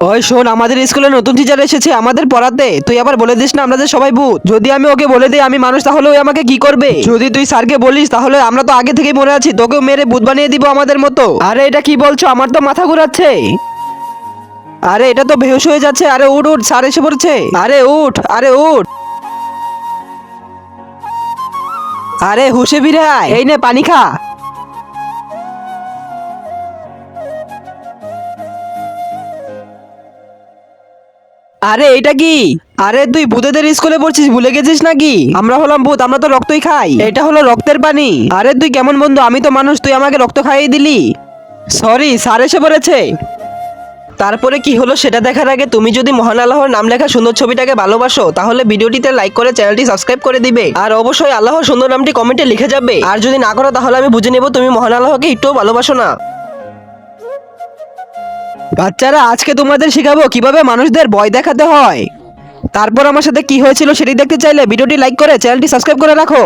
ওই শোন, আমাদের স্কুলে নতুন টিচার এসেছে আমাদের পড়াতে। তুই আবার বলে দিস না আমরা যে সবাই ভূত। যদি আমি ওকে বলে দিই আমি মানুষ, তাহলে ওই আমাকে কি করবে? যদি তুই স্যারকে বলিস তাহলে আমরা তো আগে থেকেই মরে আছি, তোকেও মেরে ভূত বানিয়ে দিব আমাদের মতো। আরে এটা কি বলছো? আমার তো মাথা ঘুরাচ্ছে। আরে এটা তো বেহুশ হয়ে যাচ্ছে। আরে উঠ উঠ, স্যার এসে পড়ছে। আরে উঠ, আরে উঠ। আরে হুশে ফিরে আয়, এই নে পানি খা। আরে এটা কি? আরে তুই ভূতেদের স্কুলে পড়ছিস, ভুলে গেছিস নাকি? আমরা হলাম ভূত, আমরা তো রক্তই খাই। এটা হলো রক্তের পানি। আরে তুই কেমন বন্ধু? আমি তো মানুষ, তুই আমাকে রক্ত খাইয়ে দিলি। সরি, স্যার এসে পড়েছে। তারপরে কি হলো সেটা দেখার আগে তুমি যদি মহান আল্লাহর নাম লেখা সুন্দর ছবিটাকে ভালোবাসো তাহলে ভিডিওটিতে লাইক করে চ্যানেলটি সাবস্ক্রাইব করে দিবে। আর অবশ্যই আল্লাহর সুন্দর নামটি কমেন্টে লিখে যাবে। আর যদি না করো তাহলে আমি বুঝে নেব তুমি মহান আল্লাহকে একটুও ভালোবাসো না। বাচ্চারা, আজকে তোমাদের শেখাবো কিভাবে মানুষদের ভয় দেখাতে হয়। তারপর আমার সাথে কি হয়েছিল সেটি দেখতে চাইলে ভিডিওটি লাইক করে চ্যানেলটি সাবস্ক্রাইব করে রাখো।